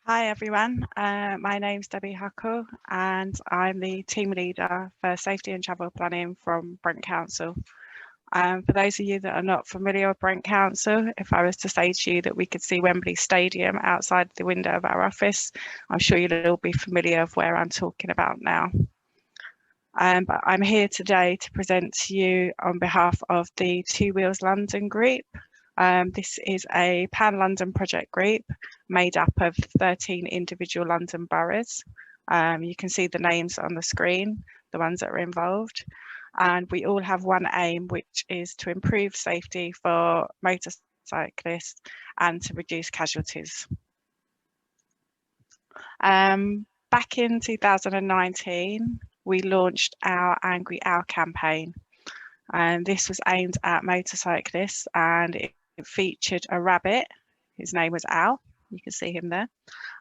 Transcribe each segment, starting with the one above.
Hi everyone, my name's Debbie Huckle and I'm the team leader for safety and travel planning from Brent Council. For those of you that are not familiar with Brent Council, if I was to say to you that we could see Wembley Stadium outside the window of our office, I'm sure you'll all be familiar with where I'm talking about now. But I'm here today to present to you on behalf of the Two Wheels London group. This is a pan-London project group made up of 13 individual London boroughs. You can see the names on the screen, the ones that are involved. And we all have one aim, which is to improve safety for motorcyclists and to reduce casualties. Back in 2019, we launched our Angry Owl campaign. And this was aimed at motorcyclists and it featured a rabbit. His name was Al. You can see him there.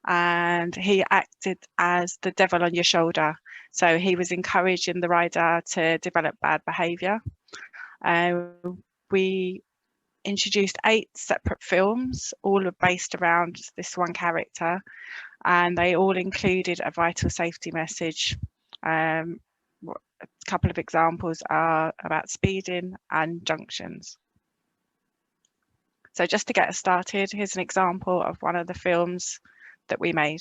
And he acted as the devil on your shoulder. So he was encouraging the rider to develop bad behaviour. We introduced 8 separate films, all are based around this one character, and they all included a vital safety message. A couple of examples are about speeding and junctions. So just to get us started, here's an example of one of the films that we made.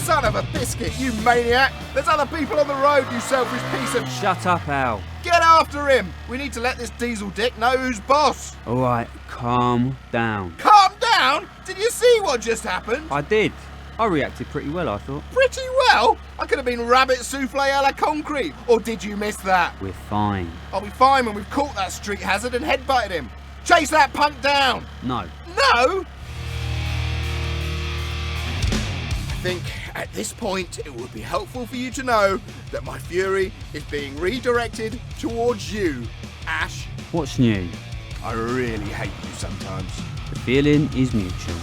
Son of a biscuit, you maniac! There's other people on the road, you selfish piece of... Shut up, Al. Get after him! We need to let this diesel dick know who's boss! Alright, calm down. Calm down? Did you see what just happened? I did. I reacted pretty well, I thought. Pretty well? I could have been rabbit souffle a la concrete. Or did you miss that? We're fine. I'll be fine when we've caught that street hazard and headbutted him. Chase that punk down! No. No? I think at this point it would be helpful for you to know that my fury is being redirected towards you, Ash. What's new? I really hate you sometimes. The feeling is mutual.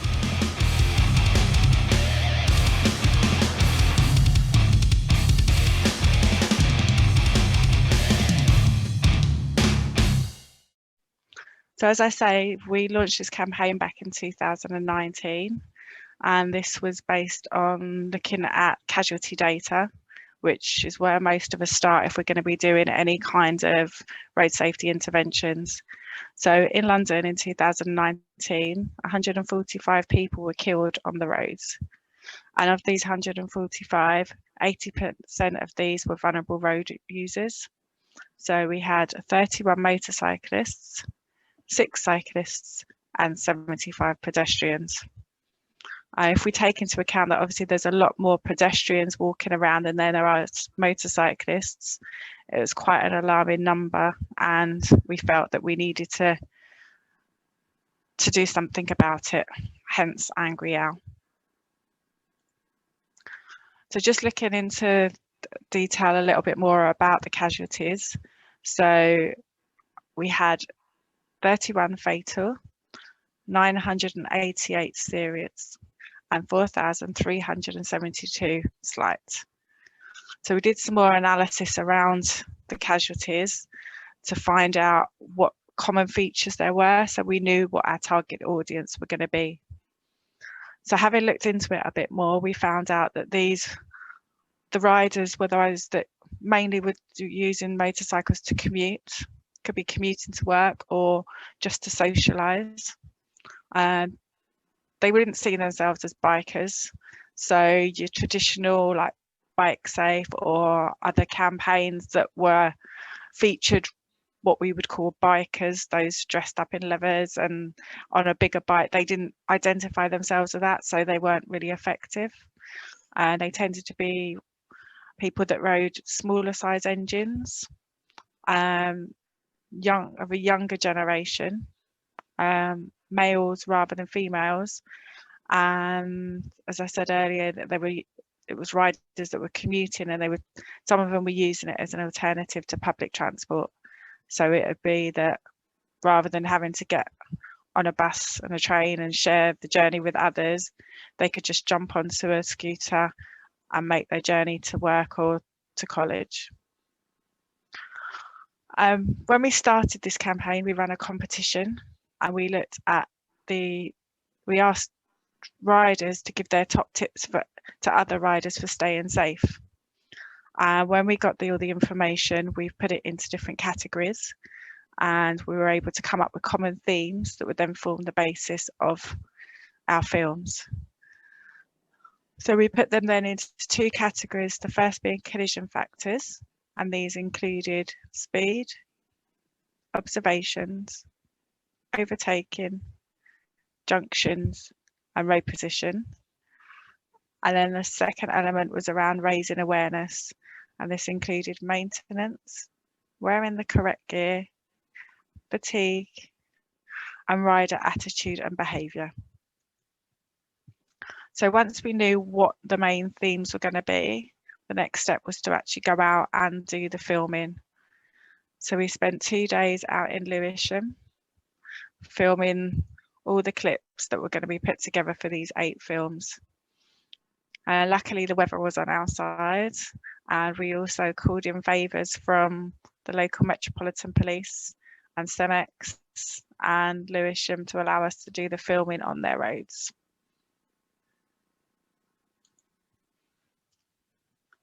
So as I say, we launched this campaign back in 2019, and this was based on looking at casualty data, which is where most of us start if we're going to be doing any kind of road safety interventions. So in London in 2019, 145 people were killed on the roads. And of these 145, 80% of these were vulnerable road users. So we had 31 motorcyclists, 6 cyclists and 75 pedestrians. If we take into account that obviously there's a lot more pedestrians walking around than there are motorcyclists, it was quite an alarming number, and we felt that we needed to do something about it, hence Angry Owl. So just looking into detail a little bit more about the casualties. So we had 31 fatal, 988 serious, and 4,372 slight. So we did some more analysis around the casualties to find out what common features there were, so we knew what our target audience were going to be. So having looked into it a bit more, we found out that the riders were those that mainly were using motorcycles to commute, could be commuting to work or just to socialise. They wouldn't see themselves as bikers. So your traditional like Bike Safe or other campaigns that were featured what we would call bikers, those dressed up in leathers and on a bigger bike, they didn't identify themselves with that, so they weren't really effective. And they tended to be people that rode smaller size engines, of a younger generation, males rather than females. And as I said earlier, that it was riders that were commuting, and some of them were using it as an alternative to public transport. So it would be that rather than having to get on a bus and a train and share the journey with others, they could just jump onto a scooter and make their journey to work or to college. When we started this campaign, we ran a competition and we looked at we asked riders to give their top tips to other riders for staying safe. When we got all the information, we've put it into different categories and we were able to come up with common themes that would then form the basis of our films. So we put them then into two categories, the first being collision factors, and these included speed, observations, overtaking, junctions, and road position. And then the second element was around raising awareness, and this included maintenance, wearing the correct gear, fatigue, and rider attitude and behaviour. So once we knew what the main themes were going to be, the next step was to actually go out and do the filming. So we spent 2 days out in Lewisham filming all the clips that were going to be put together for these 8 films. Luckily, the weather was on our side, and we also called in favours from the local Metropolitan Police and Cemex and Lewisham to allow us to do the filming on their roads.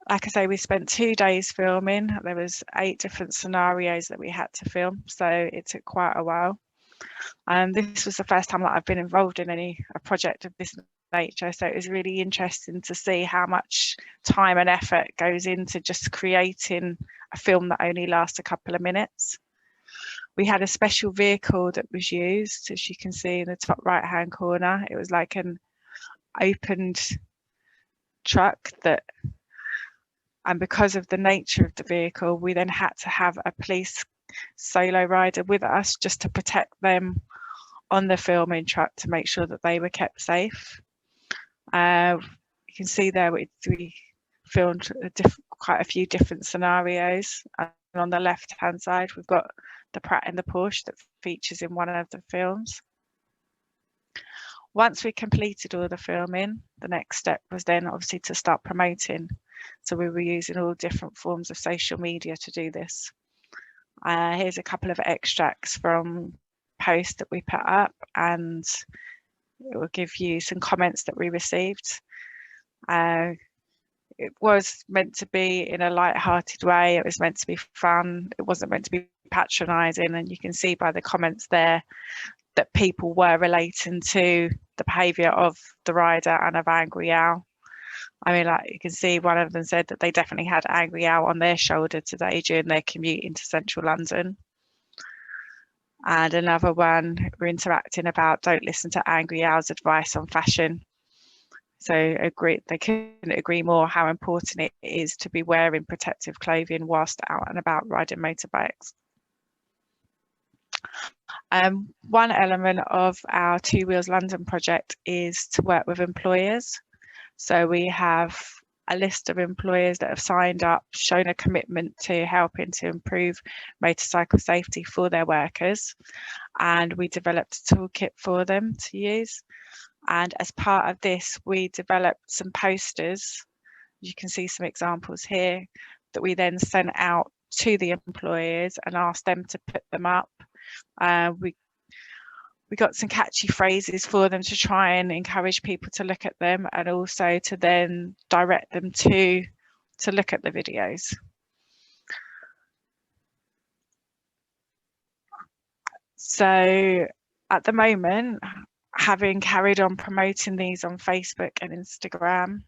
Like I say, we spent 2 days filming. There was 8 different scenarios that we had to film, so it took quite a while. And this was the first time that I've been involved in a project of this nature, so it was really interesting to see how much time and effort goes into just creating a film that only lasts a couple of minutes. We had a special vehicle that was used, as you can see in the top right hand corner. It was like an opened truck and because of the nature of the vehicle, we then had to have a police solo rider with us just to protect them on the filming truck to make sure that they were kept safe. You can see there we filmed quite a few different scenarios, and on the left hand side we've got the Pratt and the Porsche that features in one of the films. Once we completed all the filming, the next step was then obviously to start promoting. So we were using all different forms of social media to do this. Here's a couple of extracts from posts that we put up, and it will give you some comments that we received. It was meant to be in a light-hearted way. It was meant to be fun. It wasn't meant to be patronising, and you can see by the comments there that people were relating to the behaviour of the rider and of Angry Owl. I mean, like you can see, one of them said that they definitely had Angry Owl on their shoulder today during their commute into central London. And another one, we're interacting about don't listen to Angry Owl's advice on fashion. So they couldn't agree more how important it is to be wearing protective clothing whilst out and about riding motorbikes. One element of our Two Wheels London project is to work with employers. So we have a list of employers that have signed up, shown a commitment to helping to improve motorcycle safety for their workers. And we developed a toolkit for them to use. And as part of this, we developed some posters. You can see some examples here that we then sent out to the employers and asked them to put them up. We got some catchy phrases for them to try and encourage people to look at them, and also to then direct them to look at the videos. So at the moment, having carried on promoting these on Facebook and Instagram,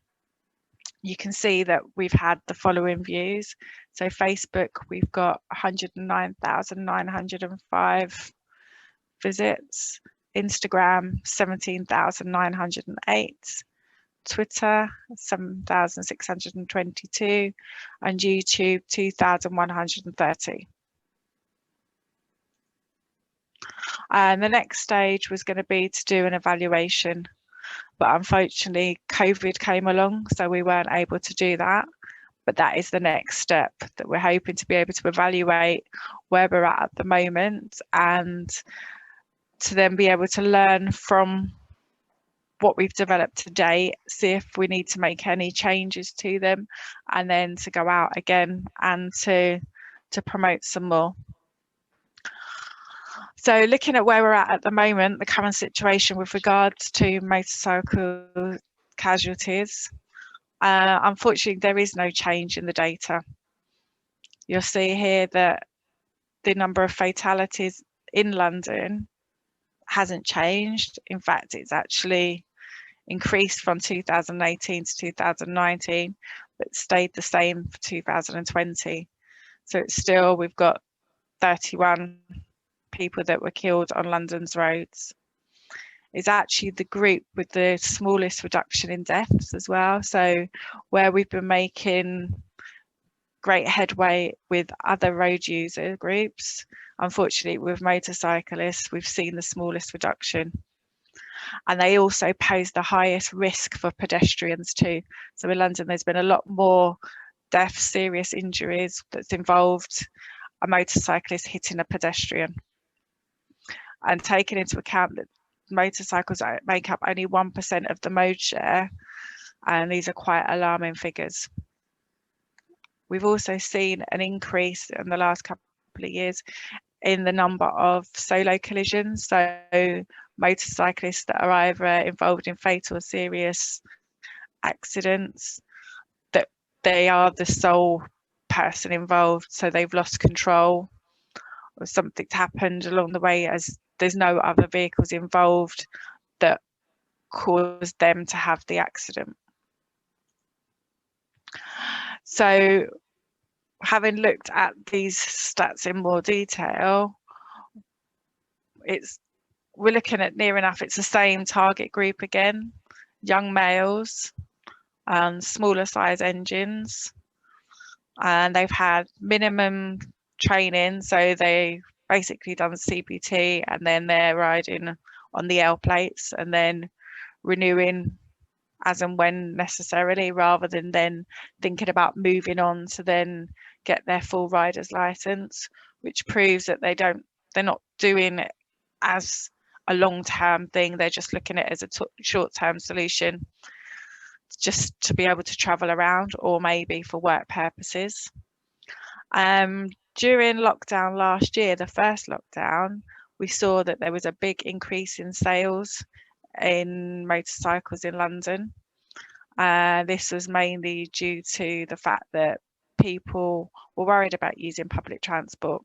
you can see that we've had the following views. So Facebook, we've got 109,905 visits, Instagram 17,908, Twitter 7,622, and YouTube 2,130. And the next stage was going to be to do an evaluation, but unfortunately COVID came along, so we weren't able to do that. But that is the next step, that we're hoping to be able to evaluate where we're at the moment, and to then be able to learn from what we've developed to date, see if we need to make any changes to them, and then to go out again and to promote some more. So looking at where we're at the moment, the current situation with regards to motorcycle casualties, unfortunately there is no change in the data. You'll see here that the number of fatalities in London hasn't changed. In fact, it's actually increased from 2018 to 2019, but stayed the same for 2020. So it's still, we've got 31 people that were killed on London's roads. It's actually the group with the smallest reduction in deaths as well. So where we've been making great headway with other road user groups, unfortunately with motorcyclists, we've seen the smallest reduction. And they also pose the highest risk for pedestrians too. So in London, there's been a lot more deaths, serious injuries that's involved a motorcyclist hitting a pedestrian. And taking into account that motorcycles make up only 1% of the mode share, and these are quite alarming figures. We've also seen an increase in the last couple of years in the number of solo collisions. So motorcyclists that are either involved in fatal or serious accidents, that they are the sole person involved, so they've lost control or something's happened along the way, as there's no other vehicles involved that caused them to have the accident. So having looked at these stats in more detail, we're looking at near enough, it's the same target group again, young males and smaller size engines, and they've had minimum training, so they basically done CPT and then they're riding on the L plates and then renewing as and when necessarily, rather than then thinking about moving on to then get their full rider's license, which proves that they're not doing it as a long-term thing, they're just looking at it as a short-term solution just to be able to travel around, or maybe for work purposes. During lockdown last year, the first lockdown, we saw that there was a big increase in sales in motorcycles in London. This was mainly due to the fact that people were worried about using public transport.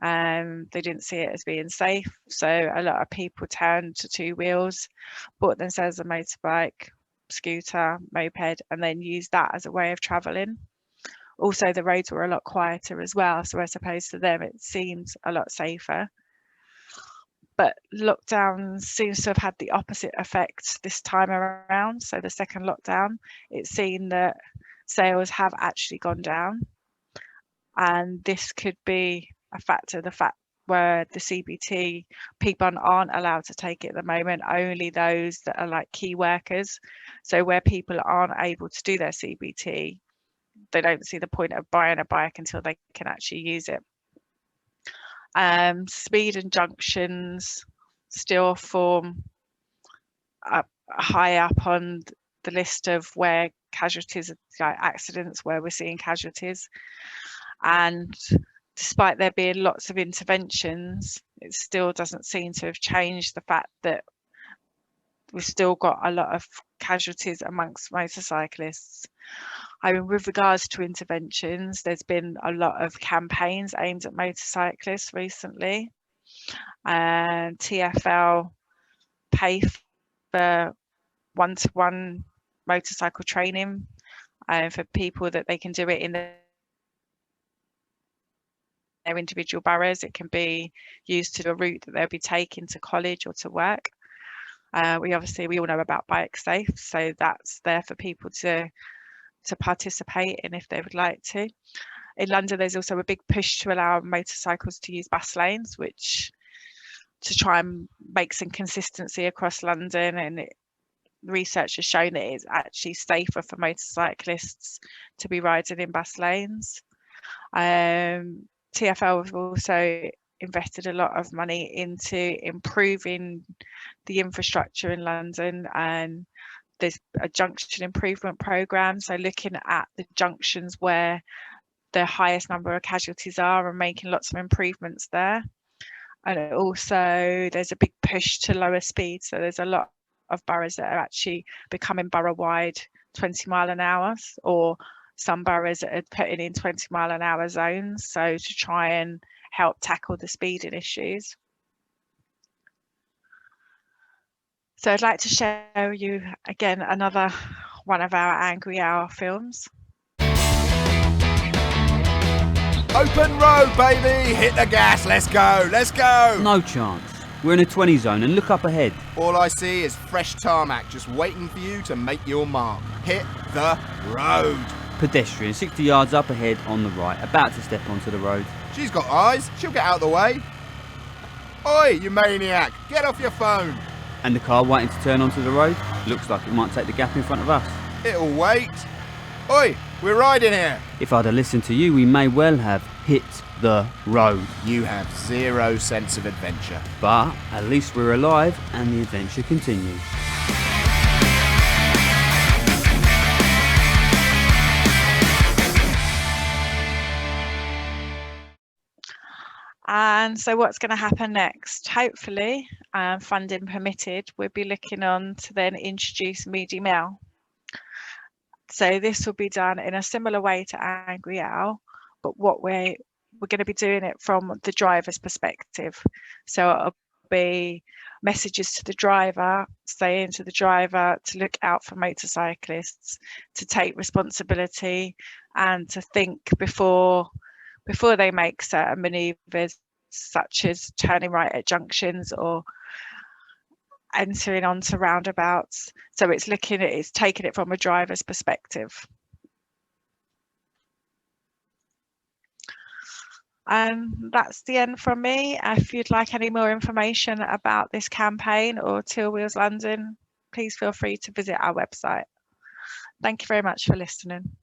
They didn't see it as being safe, so a lot of people turned to two wheels, bought themselves a motorbike, scooter, moped, and then used that as a way of travelling. Also, the roads were a lot quieter as well, so as opposed to them, it seemed a lot safer. But lockdown seems to have had the opposite effect this time around. So the second lockdown, it's seen that sales have actually gone down, and this could be a factor, the fact where the CBT people aren't allowed to take it at the moment, only those that are like key workers. So where people aren't able to do their CBT, they don't see the point of buying a bike until they can actually use it. Speed and junctions still form high up on the list of where casualties, like accidents, where we're seeing casualties. And despite there being lots of interventions, it still doesn't seem to have changed the fact that we've still got a lot of casualties amongst motorcyclists. I mean, with regards to interventions, there's been a lot of campaigns aimed at motorcyclists recently. And TfL pay for one-to-one motorcycle training for people that they can do it in their individual boroughs. It can be used to a route that they'll be taking to college or to work. We all know about Bike Safe, so that's there for people to participate in if they would like to. In London, there's also a big push to allow motorcycles to use bus lanes, which to try and make some consistency across London, and research has shown that it's actually safer for motorcyclists to be riding in bus lanes. TfL have also invested a lot of money into improving the infrastructure in London, and there's a junction improvement programme, so looking at the junctions where the highest number of casualties are and making lots of improvements there. And also there's a big push to lower speed. So there's a lot of boroughs that are actually becoming borough-wide 20 mile an hour, or some boroughs that are putting in 20 mile an hour zones. So to try and help tackle the speeding issues. So I'd like to show you again another one of our Angry Hour films. Open road, baby! Hit the gas, let's go, let's go! No chance. We're in a 20 zone and look up ahead. All I see is fresh tarmac just waiting for you to make your mark. Hit the road! Pedestrian 60 yards up ahead on the right, about to step onto the road. She's got eyes, she'll get out of the way. Oi, you maniac, get off your phone! And the car waiting to turn onto the road. Looks like it might take the gap in front of us. It'll wait. Oi, we're riding here. If I'd have listened to you, we may well have hit the road. You have zero sense of adventure. But at least we're alive and the adventure continues. And so what's going to happen next? Hopefully, funding permitted, we'll be looking on to then introduce Moody Mel. So this will be done in a similar way to Angry Owl, but what we're going to be doing it from the driver's perspective. So it'll be messages to the driver, saying to the driver to look out for motorcyclists, to take responsibility and to think before they make certain manoeuvres, such as turning right at junctions or entering onto roundabouts. So it's taking it from a driver's perspective. And that's the end from me. If you'd like any more information about this campaign or Teal Wheels London, please feel free to visit our website. Thank you very much for listening.